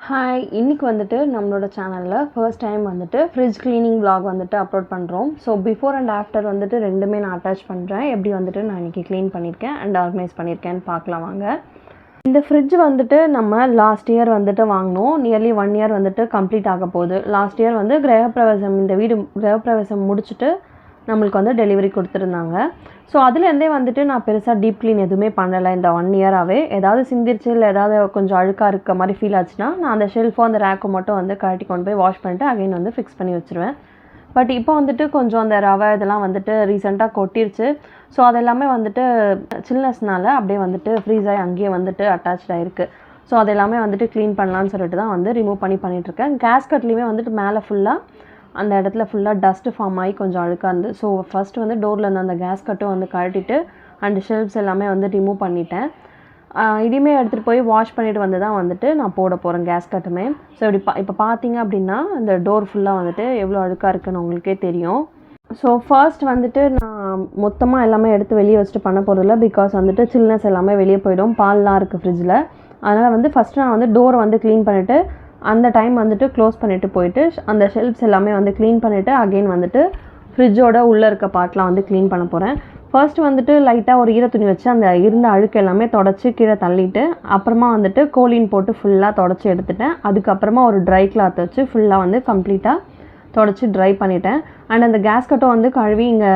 Hi! இன்னைக்கு வந்துட்டு நம்மளோட சேனல்ல ஃபர்ஸ்ட் டைம் வந்துட்டு ஃப்ரிட்ஜ் கிளீனிங் விளாக் வந்துட்டு அப்லோட் பண்ணுறோம். ஸோ பிஃபோர் அண்ட் ஆஃப்டர் வந்துட்டு 2மே நான் அட்டாச் பண்ணுறேன். எப்படி வந்துட்டு நான் இன்றைக்கி க்ளீன் பண்ணியிருக்கேன் அண்ட் ஆர்கனைஸ் பண்ணியிருக்கேன்னு பார்க்கலாம் வாங்க. இந்த ஃப்ரிட்ஜ் வந்துட்டு நம்ம லாஸ்ட் இயர் வந்துட்டு வாங்கினோம். நியர்லி 1 இயர் வந்துட்டு கம்ப்ளீட் ஆக போகுது. லாஸ்ட் இயர் வந்து கிரகப்பிரவேசம் இந்த வீடு கிரகப்பிரவேசம் முடிச்சுட்டு நம்மளுக்கு வந்து டெலிவரி கொடுத்துருந்தாங்க. ஸோ அதுலேருந்தே வந்துட்டு நான் பெருசாக டீப் க்ளீன் எதுவுமே பண்ணலை இந்த 1 இயராகவே. ஏதாவது சிந்திருச்சு இல்லை ஏதாவது கொஞ்சம் அழுக்காக இருக்க மாதிரி ஃபீல் ஆச்சுன்னா நான் அந்த ஷெல்ஃபோ அந்த ரேக்கோ மட்டும் வந்து கழட்டி கொண்டு போய் வாஷ் பண்ணிட்டு அகைன் வந்து ஃபிக்ஸ் பண்ணி வச்சுருவேன். பட் இப்போ வந்துட்டு கொஞ்சம் அந்த ரவை இதெல்லாம் வந்துட்டு ரீசெண்டாக கொட்டிருச்சு. ஸோ அதெல்லாமே வந்துட்டு சில்னஸ்னால அப்படியே வந்துட்டு ஃப்ரீஸ் ஆகி அங்கேயே வந்துட்டு அட்டாச் ஆகிருக்கு. ஸோ அதெல்லாமே வந்துட்டு க்ளீன் பண்ணலான்னு சொல்லிட்டு தான் வந்து ரிமூவ் பண்ணிகிட்ருக்கேன். கேஸ் கட்லேயுமே வந்துட்டு மேலே ஃபுல்லாக அந்த இடத்துல ஃபுல்லாக டஸ்ட்டு ஃபார்ம் ஆகி கொஞ்சம் அழுக்காக இருந்து. ஸோ ஃபஸ்ட்டு வந்து டோரில் இருந்த அந்த கேஸ் கட்டும் வந்து கழட்டிட்டு அண்ட் ஷெல்ஃப்ஸ் எல்லாமே வந்து ரிமூவ் பண்ணிட்டேன். இனிமே எடுத்துகிட்டு போய் வாஷ் பண்ணிவிட்டு வந்து தான் வந்துட்டு நான் போட போகிறேன் கேஸ் கட்டுமே. ஸோ இப்போ பார்த்தீங்க அப்படின்னா அந்த டோர் ஃபுல்லாக வந்துட்டு எவ்வளோ அழுக்காக இருக்குன்னு உங்களுக்கே தெரியும். ஸோ ஃபர்ஸ்ட் வந்துட்டு நான் மொத்தமாக எல்லாமே எடுத்து வெளியே வச்சுட்டு பண்ண போகிறதில்ல. பிகாஸ் வந்துட்டு சில்னஸ் எல்லாமே வெளியே போயிடும். பால்லாம் இருக்குது ஃப்ரிட்ஜில். அதனால் வந்து ஃபஸ்ட்டு நான் வந்து டோரை வந்து க்ளீன் பண்ணிவிட்டு அந்த டைம் வந்துட்டு க்ளோஸ் பண்ணிவிட்டு போயிட்டு அந்த ஷெல்ஃப்ஸ் எல்லாமே வந்து க்ளீன் பண்ணிவிட்டு அகெயின் வந்துட்டு ஃப்ரிட்ஜோட உள்ளே இருக்க பார்ட்லாம் வந்து க்ளீன் பண்ண போகிறேன். ஃபர்ஸ்ட் வந்துட்டு லைட்டாக ஒரு ஈரத்துணி வச்சு அந்த இருந்த அழுக்கு எல்லாமே தொடச்சி கீழே தள்ளிட்டு அப்புறமா வந்துட்டு கோலின் போட்டு ஃபுல்லாக தொடச்சி எடுத்துட்டேன். அதுக்கப்புறமா ஒரு ட்ரை கிளாத் வச்சு ஃபுல்லாக வந்து கம்ப்ளீட்டாக தொடச்சி ட்ரை பண்ணிட்டேன். அண்ட் அந்த கேஸ் கட்டும் வந்து கழுவி இங்கே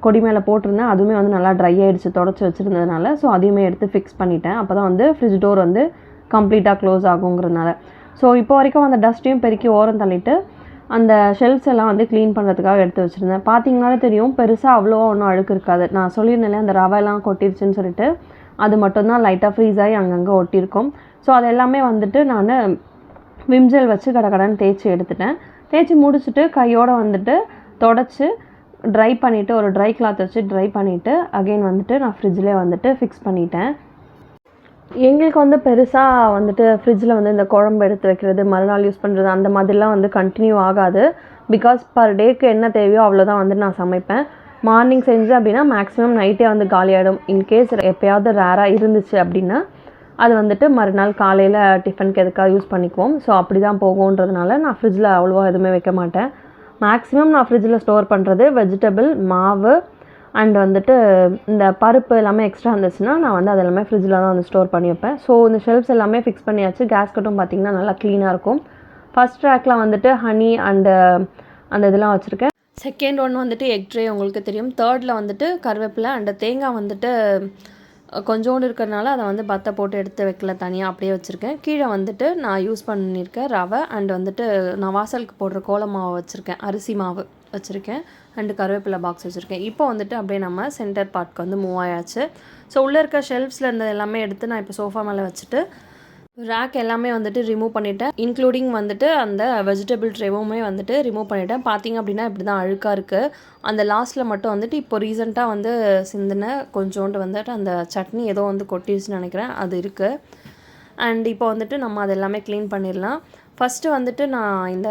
கொடி மேலே போட்டிருந்தேன். அதுவுமே வந்து நல்லா ட்ரை ஆகிடுச்சு தொடச்சி வச்சுருந்ததுனால. ஸோ அதையுமே எடுத்து ஃபிக்ஸ் பண்ணிட்டேன். அப்போ தான் வந்து ஃப்ரிட்ஜ் டோர் வந்து கம்ப்ளீட்டாக க்ளோஸ் ஆகுங்கிறதுனால. ஸோ இப்போ வரைக்கும் அந்த டஸ்ட்டையும் பெருக்கி ஓரம் தள்ளிட்டு அந்த ஷெல்ஃப்ஸ் எல்லாம் வந்து க்ளீன் பண்ணுறதுக்காக எடுத்து வச்சுருந்தேன். பார்த்தீங்கனாலே தெரியும் பெருசாக அவ்வளோவா ஒன்றும் அழுக்கு இருக்காது. நான் சொல்லியிருந்தேன் அந்த ரவைலாம் கொட்டிருச்சுன்னு சொல்லிட்டு அது மட்டும்தான் லைட்டாக ஃப்ரீஸ் ஆகி அங்கங்கே ஒட்டியிருக்கும். ஸோ அது எல்லாமே வந்துட்டு நான் விம்ஜெல் வச்சு கடகடன்னு தேய்ச்சி எடுத்துட்டேன். தேய்ச்சி முடிச்சுட்டு கையோடு வந்துட்டு தொடச்சி ட்ரை பண்ணிவிட்டு ஒரு ட்ரை கிளாத் வச்சு ட்ரை பண்ணிவிட்டு அகெயின் வந்துட்டு நான் ஃப்ரிட்ஜிலே வந்துட்டு ஃபிக்ஸ் பண்ணிட்டேன். எங்களுக்கு வந்து பெருசாக வந்துட்டு ஃப்ரிட்ஜில் வந்து இந்த குழம்பு எடுத்து வைக்கிறது மறுநாள் யூஸ் பண்ணுறது அந்த மாதிரிலாம் வந்து கண்டினியூ ஆகாது. பிகாஸ் பர் டேக்கு என்ன தேவையோ அவ்வளோதான் வந்து நான் சமைப்பேன். மார்னிங் செஞ்சேன் அப்படின்னா மேக்ஸிமம் நைட்டே வந்து காலியாகிடும். இன்கேஸ் எப்போயாவது ரேராக இருந்துச்சு அப்படின்னா அது வந்துட்டு மறுநாள் காலையில் டிஃபனுக்கு எதுக்காக யூஸ் பண்ணிக்குவோம். ஸோ அப்படி தான் போகுன்றதுனால நான் ஃப்ரிட்ஜில் அவ்வளோவா எதுவுமே வைக்க மாட்டேன். மேக்ஸிமம் நான் ஃப்ரிட்ஜில் ஸ்டோர் பண்ணுறது வெஜிடபிள் மாவு அண்ட் வந்துட்டு இந்த பருப்பு எல்லாமே எக்ஸ்ட்ரா இருந்துச்சுன்னா நான் வந்து அது எல்லாமே ஃப்ரிட்ஜில் தான் வந்து ஸ்டோர் பண்ணி வைப்பேன். ஸோ இந்த ஷெல்ஃப்ஸ் எல்லாமே ஃபிக்ஸ் பண்ணியாச்சு. கேஸ் கட்டும் பார்த்திங்கன்னா நல்லா க்ளீனாக இருக்கும். ஃபஸ்ட் ரேக்கில் வந்துட்டு ஹனி அண்டு அந்த இதெல்லாம் வச்சுருக்கேன். செகண்ட் ஒன் வந்துட்டு எக் ட்ரே உங்களுக்கு தெரியும். தேர்டில் வந்துட்டு கருவேப்பிலை அண்டு தேங்காய் வந்துட்டு கொஞ்சோண்டு இருக்கிறதுனால அதை வந்து பத்தை போட்டு எடுத்து வைக்கல, தனியாக அப்படியே வச்சுருக்கேன். கீழே வந்துட்டு நான் யூஸ் பண்ணியிருக்கேன் ரவை அண்ட் வந்துட்டு நான் வாசலுக்கு போடுற கோல மாவு வச்சுருக்கேன், அரிசி மாவு வச்சுருக்கேன் அண்டு கருவேப்பிலை பாக்ஸ் வச்சுருக்கேன். இப்போ வந்துட்டு அப்படியே நம்ம சென்டர் பார்ட்க்கு வந்து மூவ் ஆயாச்சு. ஸோ உள்ளே இருக்க ஷெல்ஃப்ஸில் இருந்தது எல்லாமே எடுத்து நான் இப்போ சோஃபா மேலே வச்சுட்டு ரேக் எல்லாமே வந்துட்டு ரிமூவ் பண்ணிவிட்டேன். இன்க்ளூடிங் வந்துட்டு அந்த வெஜிடபிள் ட்ரேவுமே வந்துட்டு ரிமூவ் பண்ணிவிட்டேன். பார்த்திங்க அப்படின்னா இப்படி தான் அழுக்காக இருக்குது. அந்த லாஸ்ட்டில் மட்டும் வந்துட்டு இப்போ ரீசெண்டாக வந்து சிந்தின கொஞ்சோண்டு வந்துட்டு அந்த சட்னி ஏதோ வந்து கொட்டிடுச்சுன்னு நினைக்கிறேன், அது இருக்குது. அண்ட் இப்போ வந்துட்டு நம்ம அது எல்லாமே க்ளீன் பண்ணிடலாம். ஃபஸ்ட்டு வந்துட்டு நான் இந்த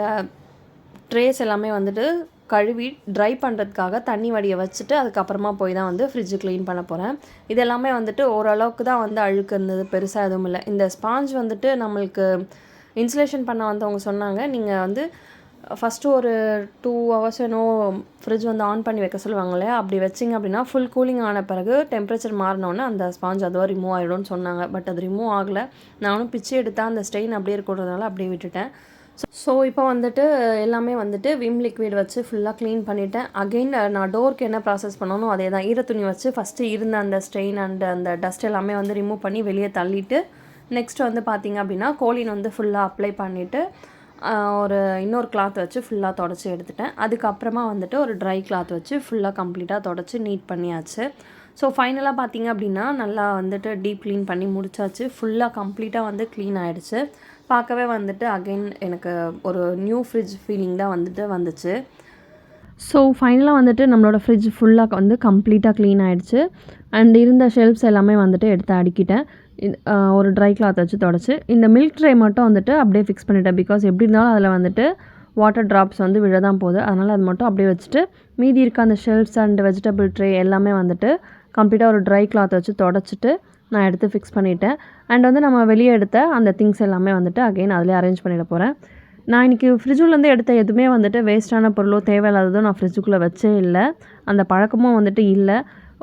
ட்ரேஸ் எல்லாமே வந்துட்டு கழுவி ட்ரை பண்ணுறதுக்காக தண்ணி வடியை வச்சுட்டு அதுக்கப்புறமா போய் தான் வந்து ஃப்ரிட்ஜு க்ளீன் பண்ண போகிறேன். இதெல்லாமே வந்துட்டு ஓரளவுக்கு தான் வந்து அழுக்கு இருந்தது, பெருசாக எதுவும் இல்லை. இந்த ஸ்பாஞ்ச் வந்துட்டு நம்மளுக்கு இன்சுலேஷன் பண்ண வந்தவங்க சொன்னாங்க, நீங்கள் வந்து ஃபஸ்ட்டு ஒரு 2 hours ஃப்ரிட்ஜ் வந்து ஆன் பண்ணி வைக்க சொல்லுவாங்க இல்லையா, அப்படி வச்சிங்க அப்படின்னா ஃபுல் கூலிங் ஆன பிறகு டெம்பரேச்சர் மாறினோன்னே அந்த ஸ்பாஞ்ச் அதுவாக ரிமூவ் ஆகிடும்னு சொன்னாங்க. பட் அது ரிமூவ் ஆகலை. நானும் பிச்சு எடுத்தால் அந்த ஸ்டெயின் அப்படியே இருக்கிறதுனால அப்படியே விட்டுட்டேன். ஸோ இப்போ வந்துட்டு எல்லாமே வந்துட்டு விம் லிக்விட் வச்சு ஃபுல்லாக க்ளீன் பண்ணிவிட்டேன். அகெயின் நான் டோருக்கு என்ன ப்ராசஸ் பண்ணணும் அதே தான். ஈரத்துணி வச்சு ஃபஸ்ட்டு இருந்த அந்த ஸ்டெயின் அண்ட் அந்த டஸ்ட் எல்லாமே வந்து ரிமூவ் பண்ணி வெளியே தள்ளிட்டு நெக்ஸ்ட் வந்து பார்த்திங்க அப்படின்னா கோலின் வந்து ஃபுல்லாக அப்ளை பண்ணிவிட்டு ஒரு இன்னொரு கிளாத் வச்சு ஃபுல்லாக தொடச்சி எடுத்துட்டேன். அதுக்கப்புறமா வந்துட்டு ஒரு ட்ரை கிளாத் வச்சு ஃபுல்லாக கம்ப்ளீட்டாக தொடச்சி நீட் பண்ணியாச்சு. ஸோ ஃபைனலாக பார்த்திங்க அப்படின்னா நல்லா வந்துட்டு டீப் க்ளீன் பண்ணி முடிச்சாச்சு. ஃபுல்லாக கம்ப்ளீட்டாக வந்து க்ளீன் ஆகிடுச்சு. பார்க்கவே வந்துட்டு அகெயின் எனக்கு ஒரு நியூ ஃப்ரிட்ஜ் ஃபீலிங் தான் வந்துட்டு வந்துச்சு. ஸோ ஃபைனலாக வந்துட்டு நம்மளோட ஃப்ரிட்ஜ் ஃபுல்லாக வந்து கம்ப்ளீட்டாக க்ளீன் ஆகிடுச்சு. அண்ட் இருந்த ஷெல்ஃப்ஸ் எல்லாமே வந்துட்டு எடுத்து அடுக்கிட்டேன். ஒரு ட்ரை கிளாத் வச்சு தொடச்சி இந்த மில்க் ட்ரே மட்டும் வந்துட்டு அப்படியே ஃபிக்ஸ் பண்ணிட்டேன். பிகாஸ் எப்படி இருந்தாலும் அதில் வந்துட்டு வாட்டர் ட்ராப்ஸ் வந்து விழ தான் போகுது. அதனால் அது மட்டும் அப்படியே வச்சுட்டு மீதி இருக்க அந்த ஷெல்ஃப்ஸ் அண்ட் வெஜிடபிள் ட்ரே எல்லாமே வந்துட்டு கம்ப்ளீட்டாக ஒரு ட்ரை கிளாத் வச்சு தொடச்சிட்டு நான் எடுத்து ஃபிக்ஸ் பண்ணிட்டேன். அண்ட் வந்து நம்ம வெளியே எடுத்த அந்த திங்ஸ் எல்லாமே வந்துட்டு அகைன் அதிலே அரேஞ்ச் பண்ணிட போகிறேன். நான் இன்றைக்கி ஃப்ரிட்ஜுலேருந்து எடுத்த எதுவுமே வந்துட்டு வேஸ்ட்டான பொருளோ தேவையில்லாததோ நான் ஃப்ரிட்ஜுக்குள்ளே வச்சே இல்லை. அந்த பழக்கமும் வந்துட்டு இல்லை.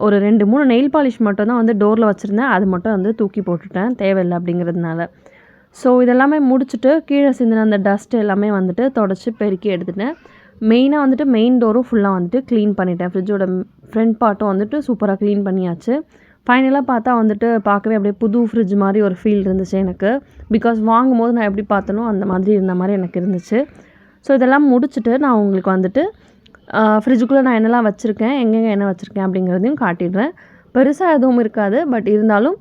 ஒரு 2-3 நெயில் பாலிஷ் மட்டும் தான் வந்து டோரில் வச்சுருந்தேன். அது மட்டும் வந்து தூக்கி போட்டுட்டேன் தேவையில்லை அப்படிங்கிறதுனால. ஸோ இதெல்லாமே முடிச்சுட்டு கீழே சிந்தின அந்த டஸ்ட் எல்லாமே வந்துட்டு தொடச்சி பெருக்கி எடுத்துட்டேன். மெயினாக வந்துட்டு மெயின் டோரும் ஃபுல்லாக வந்துட்டு க்ளீன் பண்ணிட்டேன். ஃப்ரிட்ஜோட ஃப்ரண்ட் பார்ட்டும் வந்துட்டு சூப்பராக க்ளீன் பண்ணியாச்சு. ஃபைனலாக பார்த்தா வந்துட்டு பார்க்கவே அப்படியே புது ஃப்ரிட்ஜ் மாதிரி ஒரு ஃபீல் இருந்துச்சு எனக்கு. பிகாஸ் வாங்கும்போது நான் எப்படி பார்த்தனோ அந்த மாதிரி இருந்த மாதிரி எனக்கு இருந்துச்சு. ஸோ இதெல்லாம் முடிச்சுட்டு நான் உங்களுக்கு வந்துட்டு ஃப்ரிட்ஜுக்குள்ளே நான் என்னெல்லாம் வச்சுருக்கேன், எங்கெங்கே என்ன வச்சுருக்கேன் அப்படிங்கிறதையும் காட்டிடுறேன். பெருசாக எதுவும் இருக்காது. பட் இருந்தாலும்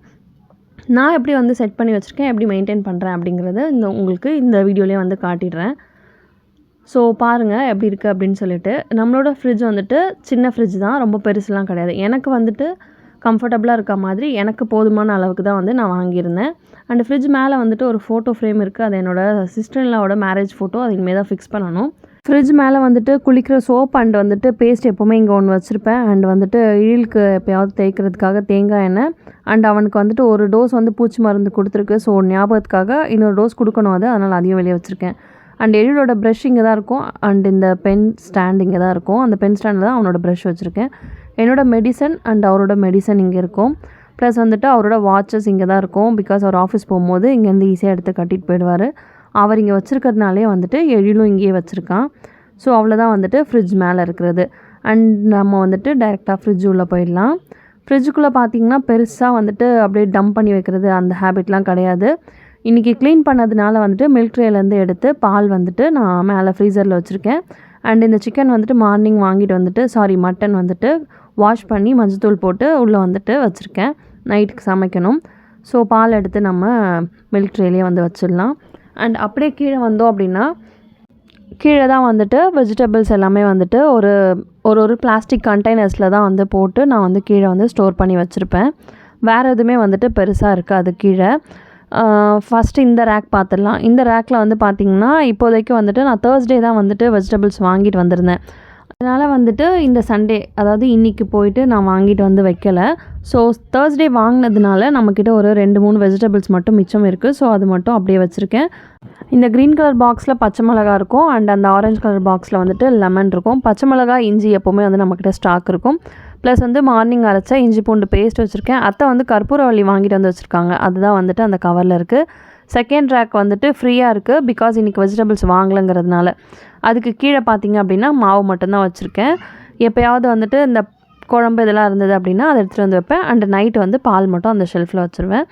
நான் எப்படி வந்து செட் பண்ணி வச்சுருக்கேன், எப்படி மெயின்டைன் பண்ணுறேன் அப்படிங்கிறத உங்களுக்கு இந்த வீடியோலேயே வந்து காட்டிடுறேன். ஸோ பாருங்கள் எப்படி இருக்குது அப்படின்னு சொல்லிட்டு. நம்மளோட ஃப்ரிட்ஜ் வந்துட்டு சின்ன ஃப்ரிட்ஜ் தான், ரொம்ப பெருசுலாம் கிடையாது. எனக்கு வந்துட்டு கம்ஃபர்டபுளாக இருக்க மாதிரி எனக்கு போதுமான அளவுக்கு தான் வந்து நான் வாங்கியிருந்தேன். அண்ட் ஃப்ரிட்ஜ் மேலே வந்துட்டு ஒரு ஃபோட்டோ ஃப்ரேம் இருக்குது. அது என்னோடய சிஸ்டர் இன் லாவோட மேரேஜ் ஃபோட்டோ. அது இனிமேல் தான் ஃபிக்ஸ் பண்ணணும். ஃப்ரிட்ஜ் மேலே வந்துட்டு குளிக்கிற சோப் அண்ட் வந்துட்டு பேஸ்ட் எப்போவுமே இங்கே ஒன்று வச்சுருப்பேன். அண்ட் வந்துட்டு இழுக்கு எப்போயாவது தேய்க்கிறதுக்காக தேங்காய் எண்ணெய். அண்ட் அவனுக்கு வந்துட்டு ஒரு டோஸ் வந்து பூச்சி மருந்து கொடுத்துருக்கு. ஸோ ஞாபகத்துக்காக இன்னொரு டோஸ் கொடுக்கணும் அதனால் அதையும் வெளியே வச்சுருக்கேன். அண்ட் எழிலோட ப்ரஷ் இங்கே தான் இருக்கும். அண்ட் இந்த பென் ஸ்டாண்ட் இங்கே தான் இருக்கும். அந்த பென் ஸ்டாண்டில் தான் அவனோட ப்ரஷ் வச்சுருக்கேன். என்னோட மெடிசன் அண்ட் அவரோட மெடிசன் இங்கே இருக்கும். ப்ளஸ் வந்துட்டு அவரோட வாட்சஸ் இங்கே தான் இருக்கும். பிகாஸ் அவர் ஆஃபீஸ் போகும்போது இங்கேருந்து ஈஸியாக எடுத்து கட்டிட்டு போயிடுவார். அவர் இங்கே வச்சுருக்கிறதுனாலே வந்துட்டு எழிலும் இங்கேயே வச்சுருக்கான். ஸோ அவ்வளோதான் வந்துட்டு ஃப்ரிட்ஜ் மேலே இருக்கிறது. அண்ட் நம்ம வந்துட்டு டைரெக்டாக ஃப்ரிட்ஜ் உள்ளே போயிடலாம். ஃப்ரிட்ஜுக்குள்ளே பார்த்திங்கன்னா பெருசாக வந்துட்டு அப்படியே டம்ப் பண்ணி வைக்கிறது அந்த ஹேபிட்லாம் கிடையாது. இன்றைக்கி க்ளீன் பண்ணதுனால வந்துட்டு மில்க் ட்ரேலேருந்து எடுத்து பால் வந்துட்டு நான் மேலே ஃப்ரீசரில் வச்சுருக்கேன். அண்ட் இந்த சிக்கன் வந்துட்டு மார்னிங் வாங்கிட்டு வந்துட்டு மட்டன் வந்துட்டு வாஷ் பண்ணி மஞ்சத்தூள் போட்டு உள்ளே வந்துட்டு வச்சுருக்கேன். நைட்டுக்கு சமைக்கணும். ஸோ பால் எடுத்து நம்ம மில்க் ட்ரேலேயே வந்து வச்சிடலாம். அண்ட் அப்படியே கீழே வந்தோம் அப்படின்னா கீழே தான் வந்துட்டு வெஜிடபிள்ஸ் எல்லாமே வந்துட்டு ஒரு பிளாஸ்டிக் கண்டெய்னர்ஸில் தான் வந்து போட்டு நான் வந்து கீழே வந்து ஸ்டோர் பண்ணி வச்சுருப்பேன். வேறு எதுவுமே வந்துட்டு பெருசாக இருக்காது கீழே. ஃபஸ்ட்டு இந்த ரேக் பார்த்துடலாம். இந்த ரேக்கில் வந்து பார்த்திங்கன்னா இப்போதைக்கு வந்துட்டு நான் தேர்ஸ்டே தான் வந்துட்டு வெஜிடபிள்ஸ் வாங்கிட்டு வந்திருந்தேன். அதனால் வந்துட்டு இந்த சண்டே அதாவது இன்றைக்கி போயிட்டு நான் வாங்கிட்டு வந்து வைக்கலை. ஸோ தேர்ஸ்டே வாங்கினதுனால நம்மக்கிட்ட ஒரு 2-3 வெஜிடபிள்ஸ் மட்டும் மிச்சம் இருக்குது. ஸோ அது மட்டும் அப்படியே வச்சுருக்கேன். இந்த க்ரீன் கலர் பாக்ஸில் பச்சை மிளகா இருக்கும். அண்ட் அந்த ஆரஞ்சு கலர் பாக்ஸில் வந்துட்டு லெமன் இருக்கும். பச்சை மிளகா இஞ்சி எப்போவுமே வந்து நம்மக்கிட்ட ஸ்டாக் இருக்கும். ப்ளஸ் வந்து மார்னிங் அரைச்சா இஞ்சி பூண்டு பேஸ்ட் வச்சுருக்கேன். அத்தை வந்து கற்பூரவள்ளி வாங்கிட்டு வந்து வச்சுருக்காங்க. அதுதான் வந்துட்டு அந்த கவரில் இருக்குது. செகண்ட் ரேக் வந்துட்டு ஃப்ரீயாக இருக்குது. பிகாஸ் இன்றைக்கி வெஜிடபிள்ஸ் வாங்கலைங்கிறதுனால. அதுக்கு கீழே பார்த்திங்க அப்படின்னா மாவு மட்டும்தான் வச்சுருக்கேன். எப்போயாவது வந்துட்டு இந்த குழம்பு இதெல்லாம் இருந்தது அப்படின்னா அதை எடுத்துகிட்டு வந்து வைப்பேன். அண்ட் நைட்டு வந்து பால் மட்டும் அந்த ஷெல்ஃபில் வச்சுருவேன்.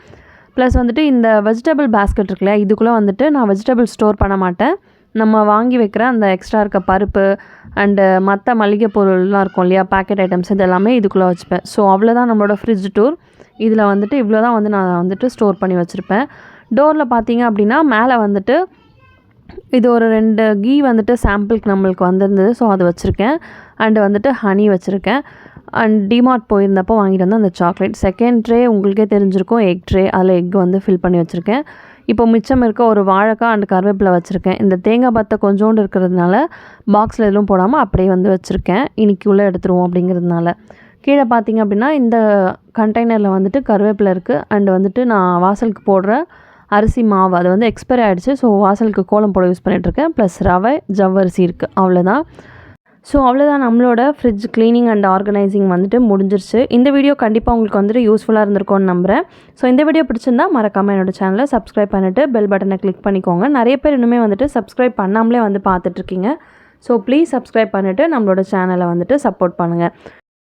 ப்ளஸ் வந்துட்டு இந்த வெஜிடபிள் பேஸ்கெட் இருக்குல்ல, இதுக்குள்ளே வந்துட்டு நான் வெஜிடபிள் ஸ்டோர் பண்ண மாட்டேன். நம்ம வாங்கி வைக்கிற அந்த எக்ஸ்ட்ரா இருக்க பருப்பு அண்டு மற்ற மளிகை பொருள்லாம் இருக்கும் இல்லையா, பேக்கெட் ஐட்டம்ஸ் இது எல்லாமே இதுக்குள்ளே வச்சுப்பேன். ஸோ அவ்வளோதான் நம்மளோட ஃப்ரிட்ஜ் டூர். இதில் வந்துட்டு இவ்வளோ தான் வந்து நான் வந்துட்டு ஸ்டோர் பண்ணி வச்சுருப்பேன். டோரில் பார்த்தீங்க அப்படின்னா மேலே வந்துட்டு இது ஒரு 2 கீ வந்துட்டு சாம்பிளுக்கு நம்மளுக்கு வந்திருந்தது. ஸோ அது வச்சுருக்கேன். அண்டு வந்துட்டு ஹனி வச்சுருக்கேன். அண்ட் டிமார்ட் போயிருந்தப்போ வாங்கிட்டு வந்து அந்த சாக்லேட். செகண்ட் ட்ரே உங்களுக்கே தெரிஞ்சிருக்கும், எக் ட்ரே. அதில் எக் வந்து ஃபில் பண்ணி வச்சுருக்கேன். இப்போ மிச்சம் இருக்க ஒரு வாழைக்காய் அண்ட் கருவேப்பிலை வச்சுருக்கேன். இந்த தேங்காய் பத்தை கொஞ்சோண்டு இருக்கிறதுனால பாக்ஸில் எதுவும் போடாமல் அப்படியே வந்து வச்சுருக்கேன். இன்றைக்கி உள்ளே எடுத்துருவோம் அப்படிங்கிறதுனால. கீழே பார்த்திங்க அப்படின்னா இந்த கண்டெய்னரில் வந்துட்டு கருவேப்பிலை இருக்குது. அண்டு வந்துட்டு நான் வாசலுக்கு போடுற அரிசி மாவு அது வந்து எக்ஸ்பைரி ஆகிடுச்சு. ஸோ வாசலுக்கு கோலம் போட யூஸ் பண்ணிகிட்ருக்கேன். ப்ளஸ் ரவை ஜவ்வரிசி இருக்குது. அவ்வளோதான். ஸோ அவ்வளோதான் நம்மளோட ஃப்ரிட்ஜ் க்ளீனிங் அண்ட் ஆர்கனைசிங் வந்துட்டு முடிஞ்சிருச்சு. இந்த வீடியோ கண்டிப்பாக உங்களுக்கு வந்துட்டு யூஸ்ஃபுல்லாக இருந்திருக்கும்னு நம்புகிறேன். ஸோ இந்த வீடியோ பிடிச்சிருந்தால் மறக்காமல் என்னோடய சேனலை சப்ஸ்கிரைப் பண்ணிவிட்டு பெல் பட்டனை கிளிக் பண்ணிக்கோங்க. நிறைய பேர் இன்னுமே வந்துட்டு சப்ஸ்கிரைப் பண்ணாமலே வந்து பார்த்துட்ருக்கீங்க. ஸோ ப்ளீஸ் சப்ஸ்கிரைப் பண்ணிவிட்டு நம்மளோட சேனலை வந்துட்டு சப்போர்ட் பண்ணுங்கள்.